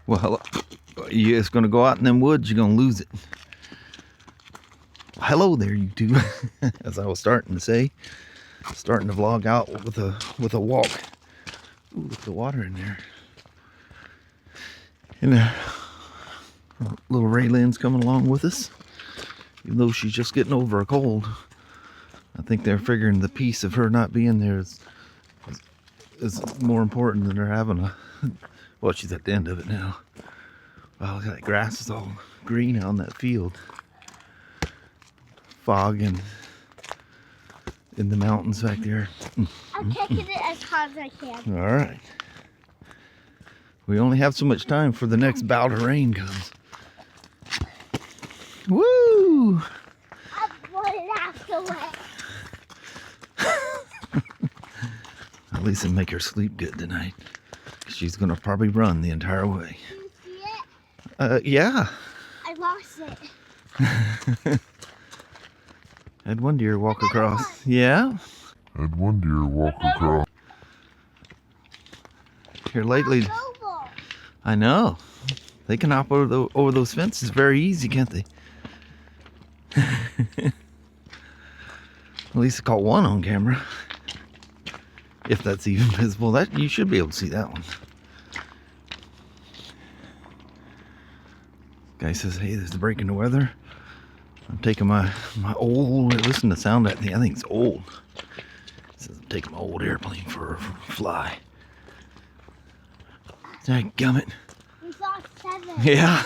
Well, you're just gonna go out in them woods, you're gonna lose it. Hello there, you two. As I was starting to say, starting to vlog out with a walk. Ooh, look at the water in there. And little Raelynn's coming along with us, even though she's just getting over a cold. I think they're figuring the peace of her not being there is more important than her having a. Well, she's at the end of it now. Wow, look at that grass is all green out in that field. Fog and in the mountains back there. I'm taking it as hard as I can. All right. We only have so much time before the next bout of rain comes. Woo! I'm running after it. At least it'll make her sleep good tonight. She's gonna probably run the entire way. Can you see it? Yeah. I lost it. Had one deer walk across. Yeah. Had one deer walk across. Here lately, I know. They can hop over those fences very easy, can't they? At least I caught one on camera. If that's even visible, that you should be able to see that one. Guy says, "Hey, there's a break in the weather." I'm taking my old. Listen to the sound of that thing. I think it's old. It says I'm taking my old airplane for a fly. Dadgummit. We saw 7. Yeah.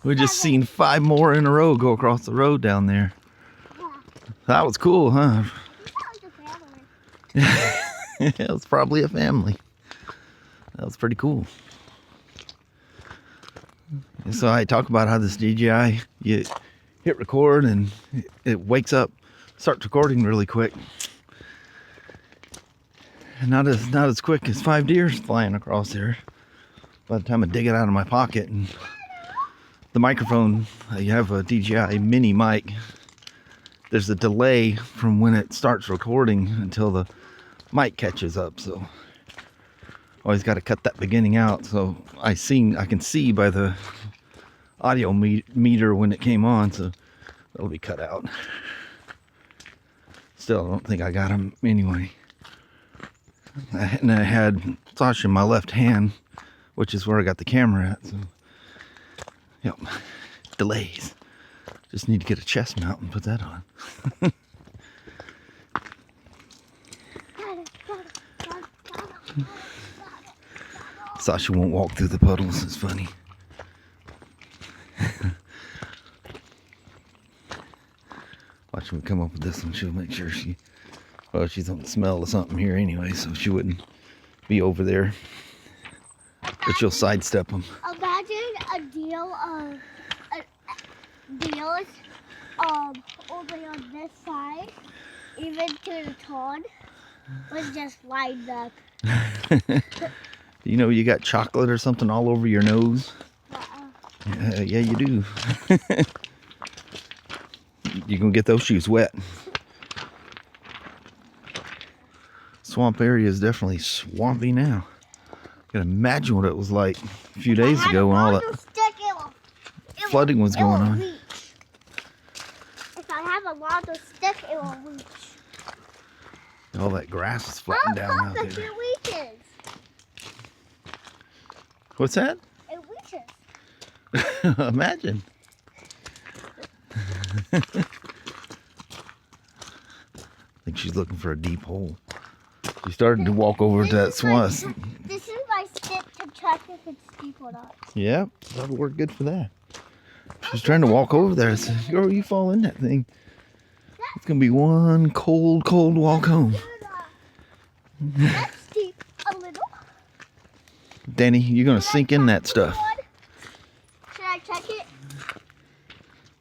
We just seen 5 more in a row go across the road down there. Yeah. That was cool, huh? We found a family. It was probably a family. That was pretty cool. So I talk about how this DJI, you hit record and it wakes up, starts recording really quick. And not as quick as 5 deers flying across there. By the time I dig it out of my pocket, and the microphone, you have a DJI mini mic. There's a delay from when it starts recording until the mic catches up. So always got to cut that beginning out. So I can see by the audio meter when it came on. So that'll be cut out. Still, I don't think I got them anyway. And I had Sasha in my left hand, which is where I got the camera at. So, yep, delays. Just need to get a chest mount and put that on. Sasha won't walk through the puddles. It's funny. Watch when we come up with this one. She'll make sure she's on the smell of something here anyway, so she wouldn't be over there. But she'll sidestep them. Imagine a deal over on this side, even to the pond, was just lined up. You know you got chocolate or something all over your nose? Yeah, you do. You gonna get those shoes wet. Swamp area is definitely swampy now. I can imagine what it was like a few days ago when all that flooding was going on. Reach. If I have a longer stick, it will reach. All that grass is floating down out there. It reaches. What's that? It reaches. Imagine. I think she's looking for a deep hole. She started to walk over to that swamp. This is my stick to check if it's deep or not. Yep, that'll work good for that. She's trying to walk over there. I said, girl, you fall in that thing. It's going to be one cold, cold walk home. That's deep a little. Danny, you're going to sink in that stuff. Should I check it?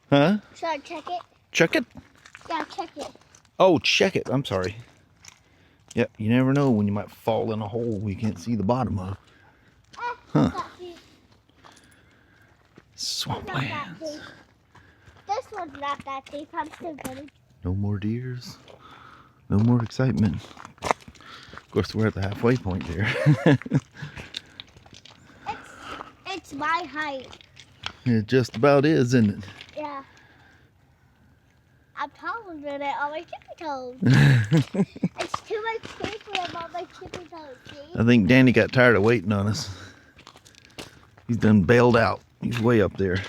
Huh? Should I check it? Check it? Yeah, check it. Oh, check it. I'm sorry. Yep, you never know when you might fall in a hole we can't see the bottom of. Huh. Swamplands. This one's not that deep. I'm still getting. No more deers. No more excitement. Of course, we're at the halfway point there. my height. It just about is, isn't it? Yeah. I'm taller than it on my tippy toes. It's too much space for him on my tippy toes, see? I think Danny got tired of waiting on us. He's done bailed out. He's way up there.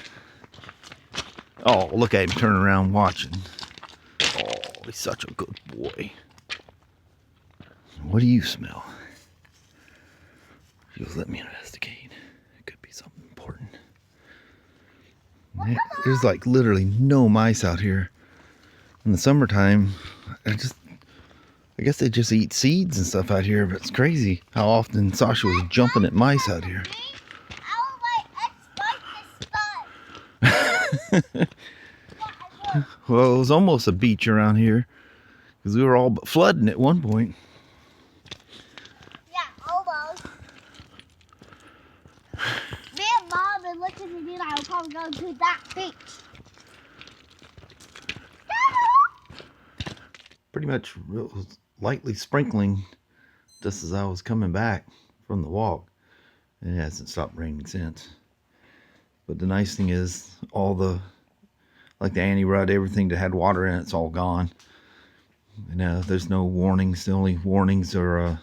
Oh, look at him turning around watching. Oh, he's such a good boy. What do you smell? She goes, let me investigate. It could be something important. There's like literally no mice out here. In the summertime, I guess they just eat seeds and stuff out here, but it's crazy how often Sasha was jumping at mice out here. Well, it was almost a beach around here because we were all but flooding at one point. Yeah, almost. Me and Mom and look at me and I will probably go to that beach. Pretty much it was lightly sprinkling just as I was coming back from the walk. And it hasn't stopped raining since. But the nice thing is all the, like the anti-rut, everything that had water in it's all gone. And there's no warnings. The only warnings are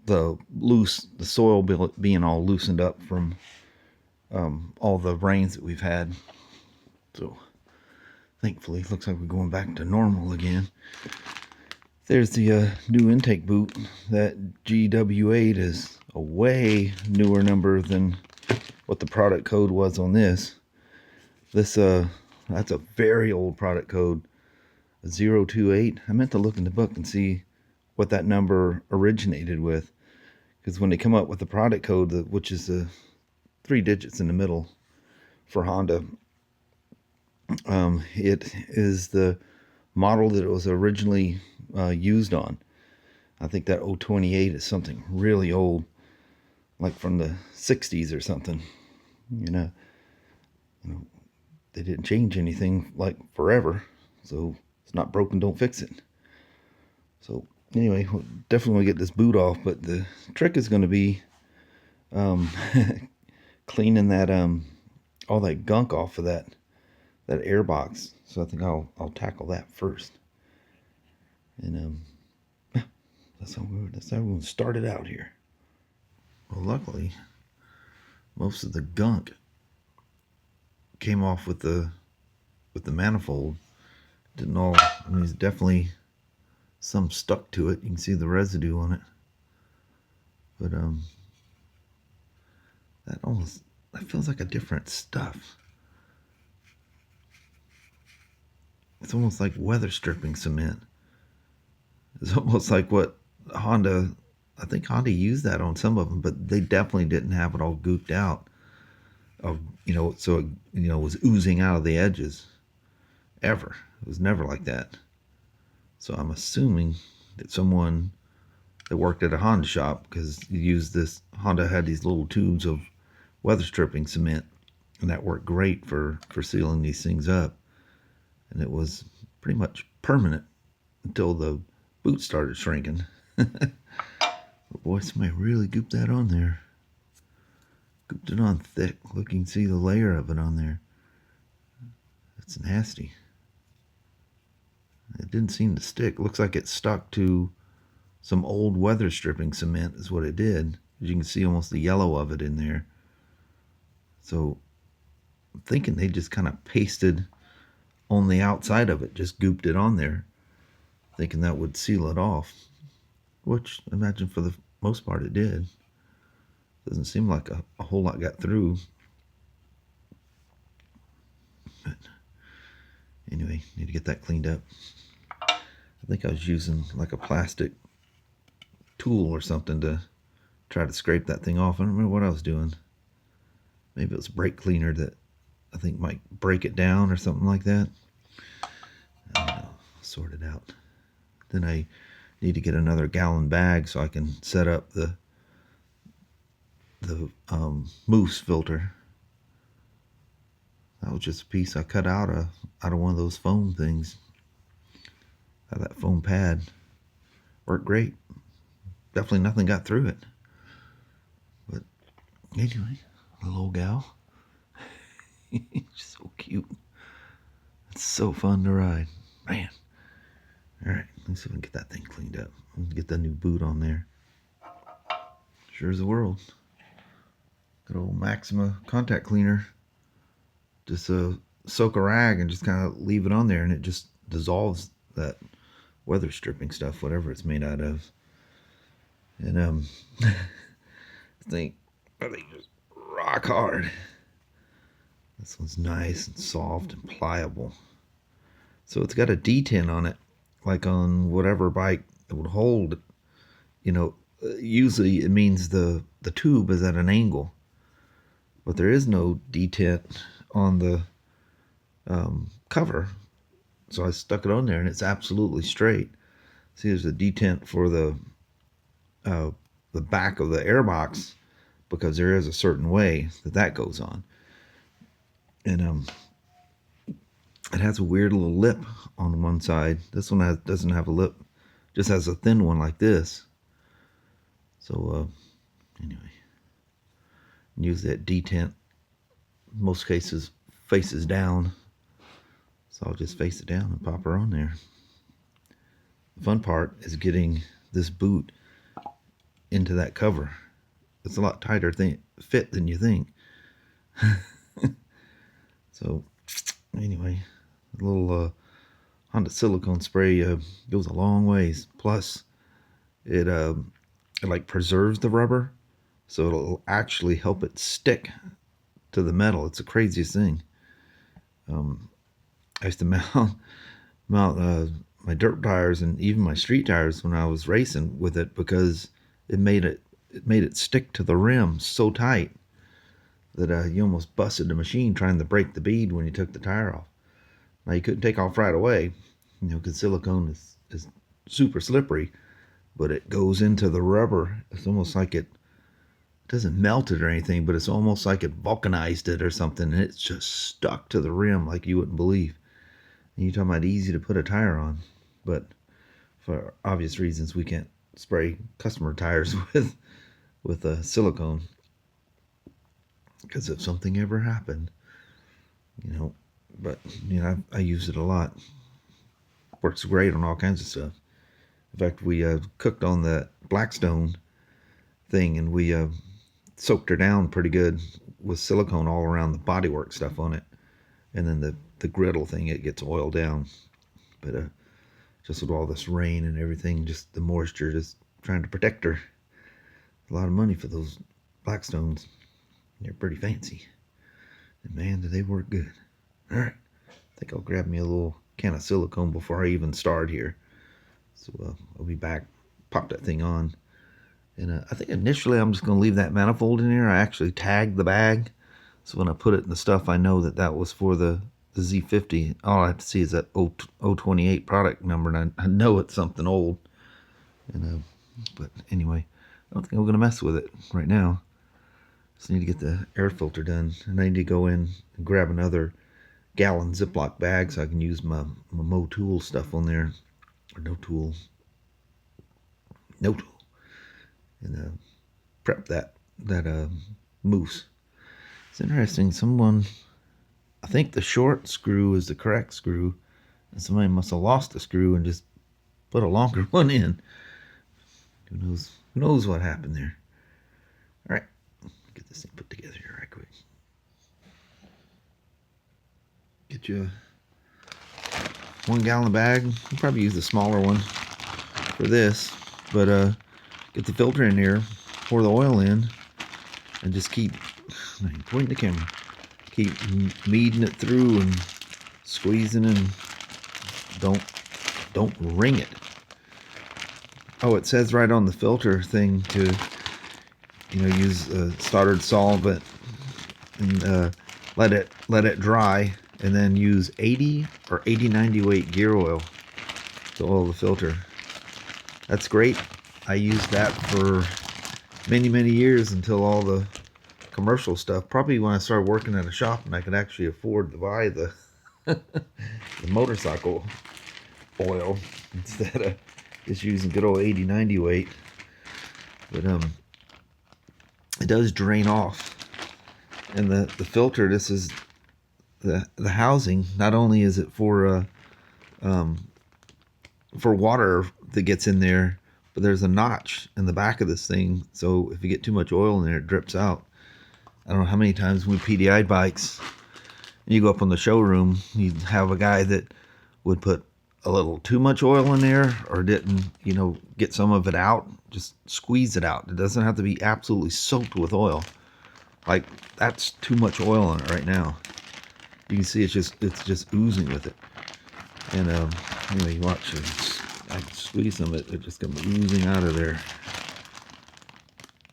the soil being all loosened up from all the rains that we've had. So thankfully, it looks like we're going back to normal again. There's the new intake boot. That GW8 is a way newer number than what the product code was on this. That's a very old product code, 028. I meant to look in the book and see what that number originated with, because when they come up with the product code, which is the 3 digits in the middle for Honda, it is the model that it was originally used on. I think that 028 is something really old, like from the 60s or something. You know, they didn't change anything like forever, so it's not broken, don't fix it. So anyway, we'll definitely get this boot off, but the trick is going to be cleaning that all that gunk off of that air box. So I think I'll tackle that first. And that's how we started out here. Well, luckily, most of the gunk came off with the manifold. Didn't all. I mean, there's definitely some stuck to it. You can see the residue on it. But that feels like a different stuff. It's almost like weather stripping cement. It's almost like what Honda, I think Honda used that on some of them, but they definitely didn't have it all gooped out. So it, was oozing out of the edges. Ever. It was never like that. So I'm assuming that someone that worked at a Honda shop, because you used this, Honda had these little tubes of weather stripping cement, and that worked great for sealing these things up. And it was pretty much permanent until the boot started shrinking. But boy, somebody really gooped that on there. Gooped it on thick. Look, you can see the layer of it on there. It's nasty. It didn't seem to stick. Looks like it stuck to some old weather stripping cement is what it did. You can see almost the yellow of it in there. So I'm thinking they just kind of pasted on the outside of it, just gooped it on there, thinking that would seal it off, which I imagine for the most part it did. Doesn't seem like a whole lot got through. But anyway, need to get that cleaned up. I think I was using like a plastic tool or something to try to scrape that thing off. I don't remember what I was doing. Maybe it was brake cleaner that I think might break it down or something like that. I don't know. Sort it out. Then I need to get another gallon bag so I can set up the mousse filter. That was just a piece I cut out of one of those foam things. Out of that foam pad. Worked great. Definitely nothing got through it. But Anyway, little old gal. She's so cute. It's so fun to ride. Man. Alright, let's see if we can get that thing cleaned up. Let's get that new boot on there. Sure as the world. Good old Maxima contact cleaner. Just soak a rag and just kind of leave it on there, and it just dissolves that weather stripping stuff, whatever it's made out of. And I think just rock hard. This one's nice and soft and pliable. So it's got a detent on it, like on whatever bike it would hold. You know, usually it means the tube is at an angle, but there is no detent on the cover. So I stuck it on there and it's absolutely straight. See, there's a detent for the back of the airbox, because there is a certain way that goes on. And it has a weird little lip on one side. This one doesn't have a lip, just has a thin one like this. So anyway, use that detent. Most cases faces down, so I'll just face it down and pop her on there. The fun part is getting this boot into that cover. It's a lot tighter fit than you think. So anyway, a little Honda silicone spray goes a long ways. Plus it like preserves the rubber, so it'll actually help it stick to the metal. It's the craziest thing. I used to mount my dirt tires and even my street tires when I was racing with it, because it made it stick to the rim so tight that you almost busted the machine trying to break the bead when you took the tire off. Now you couldn't take off right away, you know, because silicone is super slippery, but it goes into the rubber. It's almost like it doesn't melt it or anything, but it's almost like it vulcanized it or something, and it's just stuck to the rim like you wouldn't believe. And you're talking about easy to put a tire on, but for obvious reasons we can't spray customer tires with silicone, because if something ever happened, you know. But you know, I use it a lot. Works great on all kinds of stuff. In fact, we cooked on that Blackstone thing, and we soaked her down pretty good with silicone all around the bodywork stuff on it, and then the griddle thing, it gets oiled down. But just with all this rain and everything, just the moisture, just trying to protect her. A lot of money for those Blackstones. They're pretty fancy, and man, do they work good. All right, I think I'll grab me a little can of silicone before I even start here. So I'll be back, pop that thing on. And I think initially I'm just going to leave that manifold in there. I actually tagged the bag, so when I put it in the stuff, I know that was for the Z50. All I have to see is that 028 product number, and I know it's something old. And but anyway, I don't think I'm going to mess with it right now. Just need to get the air filter done, and I need to go in and grab another gallon Ziploc bag so I can use my Motul stuff on there, or no tool, and prep that mousse. It's interesting. I think the short screw is the correct screw, and somebody must have lost the screw and just put a longer one in. Who knows what happened there. All right, get this thing put together here right quick. Get you a 1 gallon bag. You'll probably use the smaller one for this, but get the filter in here, pour the oil in, and just keep pointing the camera. Keep kneading it through and squeezing, and don't wring it. Oh, it says right on the filter thing to, you know, use startered solvent and let it dry, and then use 80 or 90 weight gear oil to oil the filter. That's great. I used that for many years until all the commercial stuff. Probably when I started working at a shop and I could actually afford to buy the the motorcycle oil instead of just using good old 80-90 weight. But it does drain off. And the filter, this is the housing. Not only is it for water that gets in there, but there's a notch in the back of this thing, so if you get too much oil in there, it drips out. I don't know how many times we PDI'd bikes, and you go up on the showroom, you'd have a guy that would put a little too much oil in there, or didn't, you know, get some of it out, just squeeze it out. It doesn't have to be absolutely soaked with oil. Like, that's too much oil in it right now. You can see it's just oozing with it. And anyway, you watch it. I squeeze some of it just comes oozing out of there.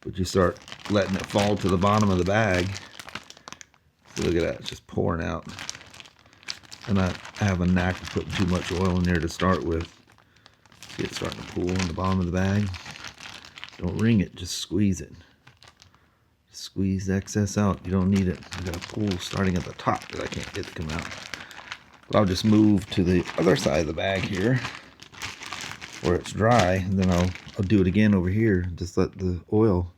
But you start letting it fall to the bottom of the bag. So look at that, it's just pouring out. And I have a knack of putting too much oil in there to start with. See it starting to pool in the bottom of the bag. Don't wring it, just squeeze it. Squeeze the excess out. You don't need it. I got a pool starting at the top that I can't get to come out. But I'll just move to the other side of the bag here, where it's dry, and then I'll do it again over here. Just let the oil.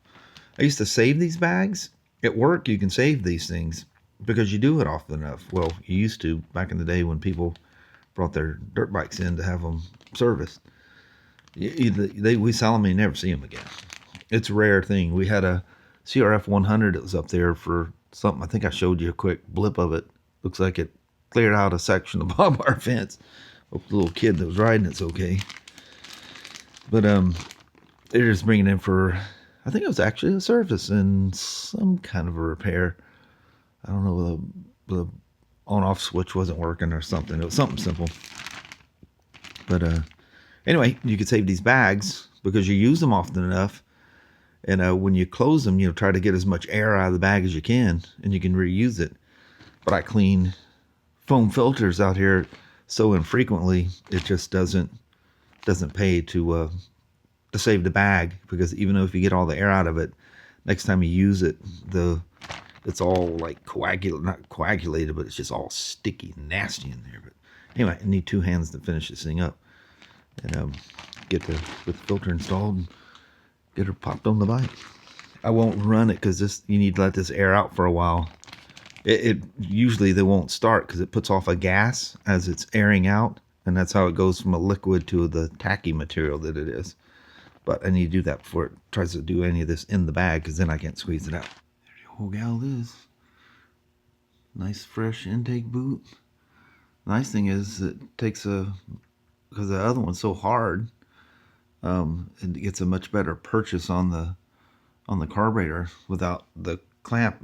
I used to save these bags. At work, you can save these things because you do it often enough. Well, you used to back in the day when people brought their dirt bikes in to have them serviced. We sell them and you never see them again. It's a rare thing. We had a CRF 100 that was up there for something. I think I showed you a quick blip of it. Looks like it cleared out a section of barbed wire fence. Hope the little kid that was riding it's okay. But they're just bringing it in for, I think it was actually a service and some kind of a repair. I don't know, the on-off switch wasn't working or something. It was something simple. But anyway, you could save these bags because you use them often enough. And when you close them, you know, try to get as much air out of the bag as you can, and you can reuse it. But I clean foam filters out here so infrequently, it just doesn't pay to save the bag, because even though if you get all the air out of it, next time you use it, it's all like not coagulated, but it's just all sticky and nasty in there. But anyway, I need 2 hands to finish this thing up and get the filter installed and get her popped on the bike. I won't run it because you need to let this air out for a while. It usually they won't start because it puts off a gas as it's airing out, and that's how it goes from a liquid to the tacky material that it is. But I need to do that before it tries to do any of this in the bag, because then I can't squeeze it out. There the whole gal is. Nice fresh intake boot. Nice thing is it takes because the other one's so hard, it gets a much better purchase on the carburetor without the clamp,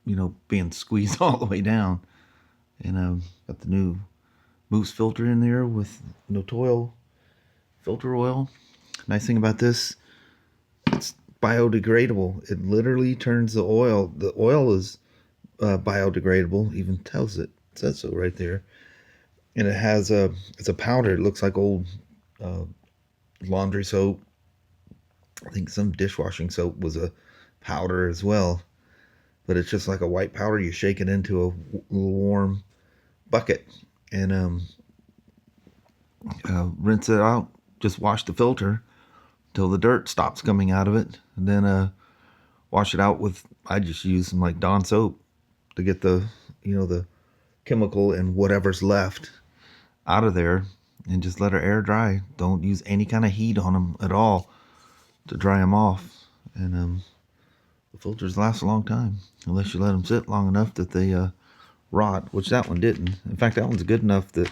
you know, being squeezed all the way down. And got the new Moose filter in there with no toil filter oil. Nice thing about this, it's biodegradable. It literally turns the oil. The oil is biodegradable. Even tells it says so right there. And it has it's a powder. It looks like old laundry soap. I think some dishwashing soap was a powder as well. But it's just like a white powder. You shake it into a little warm bucket and rinse it out. Just wash the filter till the dirt stops coming out of it, and then wash it out with, I just use some like Dawn soap to get the, you know, the chemical and whatever's left out of there, and just let her air dry. Don't use any kind of heat on them at all to dry them off. And the filters last a long time, unless you let them sit long enough that they rot, which that one didn't. In fact, that one's good enough that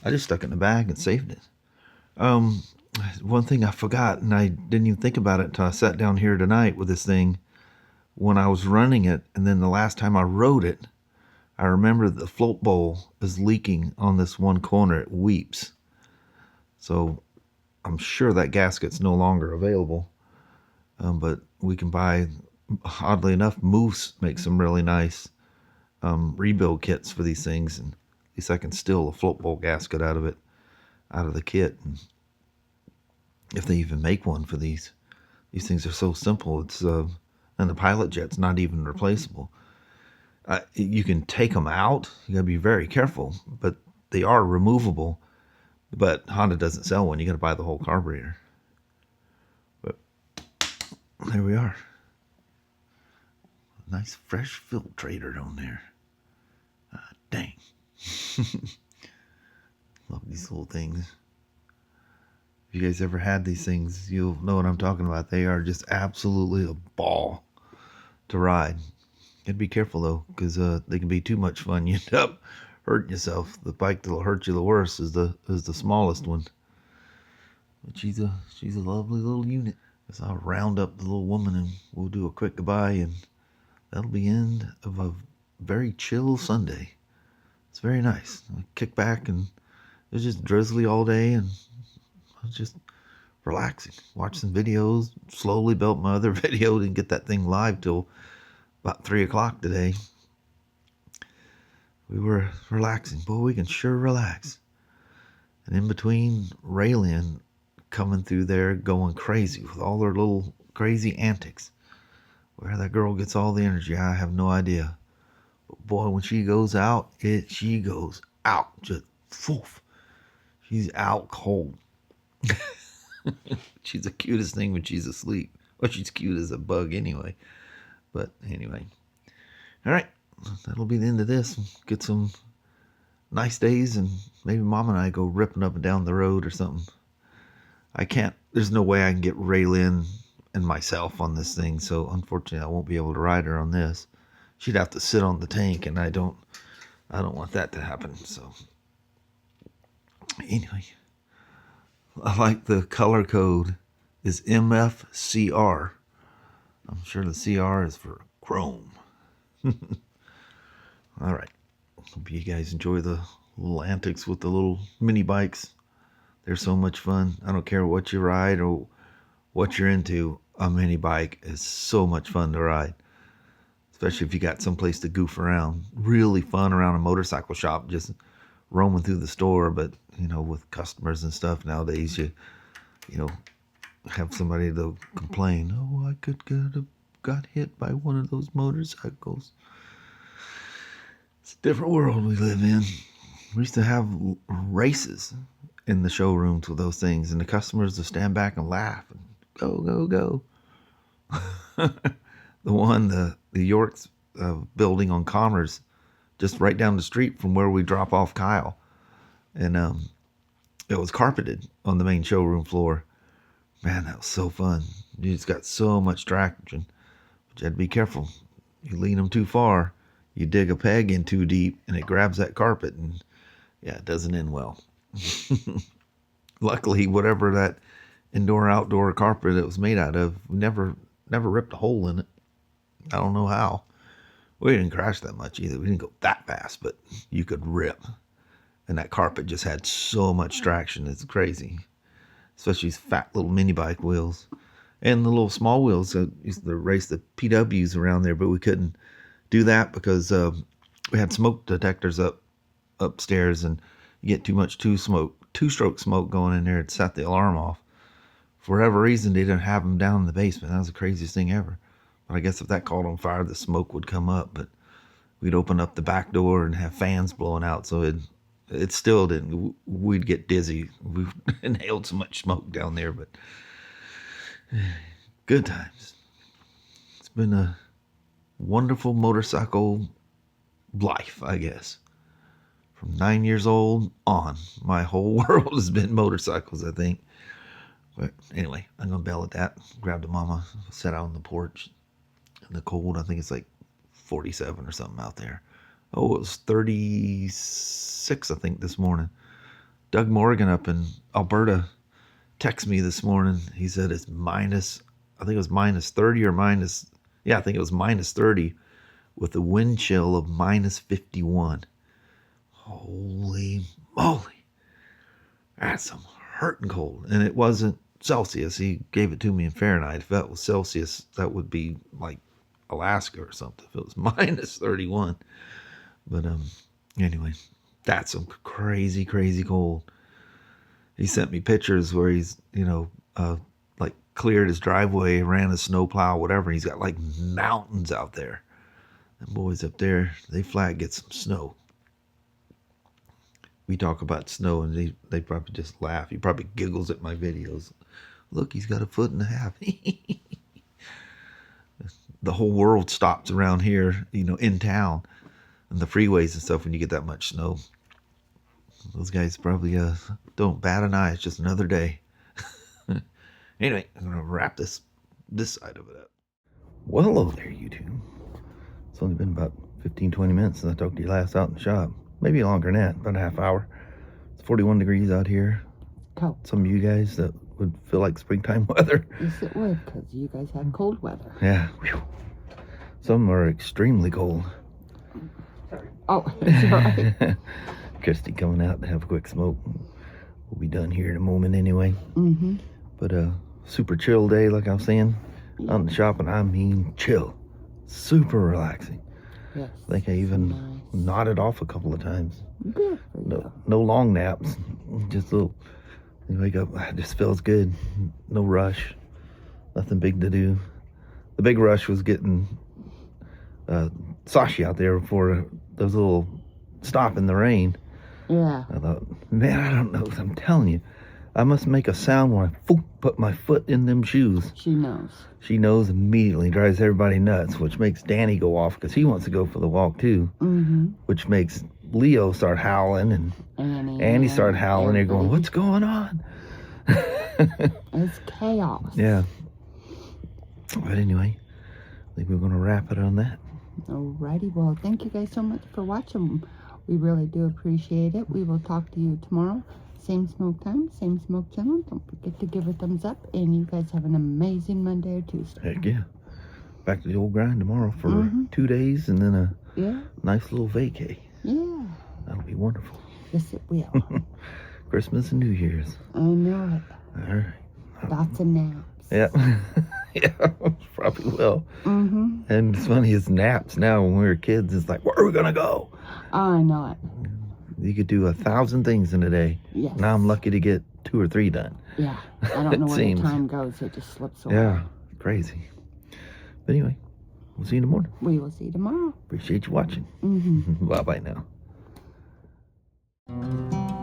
I just stuck it in the bag and saved it. One thing I forgot, and I didn't even think about it until I sat down here tonight with this thing when I was running it, and then the last time I rode it, I remember the float bowl is leaking on this one corner. It weeps. So I'm sure that gasket's no longer available. But we can buy, oddly enough, Moose makes some really nice rebuild kits for these things, and at least I can steal a float bowl gasket out of it, out of the kit. And if they even make one for these things are so simple. It's and the pilot jet's not even replaceable. You can take them out. You gotta be very careful, but they are removable. But Honda doesn't sell one. You gotta buy the whole carburetor. But there we are. Nice fresh filtrator on there. Dang. Love these little things. If you guys ever had these things, you'll know what I'm talking about. They are just absolutely a ball to ride. You gotta be careful though, because they can be too much fun. You end up hurting yourself. The bike that'll hurt you the worst is the smallest one. But she's a lovely little unit. So I'll round up the little woman and we'll do a quick goodbye, and that'll be the end of a very chill Sunday. It's very nice. I kick back and it was just drizzly all day, and I was just relaxing. Watch some videos, slowly built my other video, didn't get that thing live till about 3 o'clock today. We were relaxing. Boy, we can sure relax. And in between, Raelynn coming through there going crazy with all her little crazy antics. Where that girl gets all the energy, I have no idea. But boy, when she goes out, she goes out. Just poof. She's out cold. She's the cutest thing when she's asleep. Well, she's cute as a bug anyway. But anyway. All right. That'll be the end of this. Get some nice days, and maybe Mom and I go ripping up and down the road or something. I can't. There's no way I can get Raelynn and myself on this thing, so unfortunately I won't be able to ride her on this. She'd have to sit on the tank, and I don't want that to happen. So anyway, I like the color code is MFCR. I'm sure the CR is for chrome. All right. Hope you guys enjoy the little antics with the little mini bikes. They're so much fun. I don't care what you ride or what you're into. A mini bike is so much fun to ride, especially if you got someplace to goof around. Really fun around a motorcycle shop, just roaming through the store. But with customers and stuff nowadays, you have somebody to complain. Oh, I could have got hit by one of those motorcycles. It's a different world we live in. We used to have races in the showrooms with those things, and the customers would stand back and laugh and go, go, go. The York's building on Commerce, just right down the street from where we drop off Kyle. And it was carpeted on the main showroom floor. Man, that was so fun. You just got so much traction. But you had to be careful. You lean them too far, you dig a peg in too deep, and it grabs that carpet, and yeah, it doesn't end well. Luckily, whatever that indoor-outdoor carpet it was made out of, never ripped a hole in it. I don't know how. We didn't crash that much either. We didn't go that fast, but you could rip. And that carpet just had so much traction. It's crazy. Especially these fat little mini bike wheels. And the little small wheels. Used to race the PWs around there, but we couldn't do that because we had smoke detectors upstairs, and you get too much two-stroke smoke going in there. It set the alarm off. For whatever reason, they didn't have them down in the basement. That was the craziest thing ever. But I guess if that caught on fire, the smoke would come up. But we'd open up the back door and have fans blowing out, so it still didn't. We'd get dizzy. We inhaled so much smoke down there, but good times. It's been a wonderful motorcycle life, I guess. From 9 years old on, my whole world has been motorcycles, I think. But anyway, I'm going to bail at that. Grab the mama, sat out on the porch in the cold. I think it's like 47 or something out there. Oh, it was 36, I think, this morning. Doug Morgan up in Alberta texted me this morning. He said it's minus, I think it was minus 30 or minus, I think it was minus 30 with a wind chill of minus 51. Holy moly. That's some hurting cold. And it wasn't Celsius. He gave it to me in Fahrenheit. If that was Celsius, that would be like Alaska or something. If it was minus 31. But anyway, that's some crazy, crazy cold. He sent me pictures where he's, like cleared his driveway, ran a snowplow, whatever. He's got like mountains out there. And boys up there, they flat get some snow. We talk about snow, and they probably just laugh. He probably giggles at my videos. Look, he's got 1.5 feet. the whole world stops around here, you know, in town and the freeways and stuff when you get that much snow. Those guys probably don't bat an eye. It's just another day. Anyway, I'm gonna wrap this side of it up. Well, hello there, YouTube. It's only been about 15-20 minutes since I talked to you last out in the shop. Maybe longer than that, about a half hour. It's 41 degrees out here. Cold. Some of you guys that would feel like springtime weather. Yes, it would, because you guys had cold weather. Yeah. Whew. Some are extremely cold. Sorry. Oh, it's all right. Christy coming out to have a quick smoke. We'll be done here in a moment anyway. Mm-hmm. But super chill day, like I was saying, out in the shop, and I mean chill. Super relaxing. Yes. I think I even nice. nodded off a couple of times. Good for you. No long naps. Just little, you wake up, it just feels good. No rush. Nothing big to do. The big rush was getting Sashi out there before those little stop in the rain. Yeah. I thought, man, I don't know. I'm telling you, I must make a sound when I put my foot in them shoes. She knows. She knows immediately, drives everybody nuts, which makes Danny go off because he wants to go for the walk too. Mm-hmm. Which makes Leo start howling and Annie start howling. They're going, what's going on? It's chaos. Yeah. But anyway, I think we're going to wrap it on that. Alrighty, well, thank you guys so much for watching. We really do appreciate it. We will talk to you tomorrow. Same smoke time, same smoke channel. Don't forget to give a thumbs up. And you guys have an amazing Monday or Tuesday. Heck yeah. Back to the old grind tomorrow for 2 days and then a nice little vacay. Yeah. That'll be wonderful. Yes, it will. Christmas and New Year's. I know it. All right. Lots of naps. Yeah. Yeah, probably will. Mm-hmm. And it's funny, it's naps now. When we were kids, it's like, where are we going to go? I know it. You could do 1,000 things in a day. Yes. Now I'm lucky to get 2 or 3 done. Yeah. I don't know where seems. the time goes. It just slips away. Yeah, crazy. But anyway, we'll see you in the morning. We will see you tomorrow. Appreciate you watching. Mm-hmm. Bye-bye now.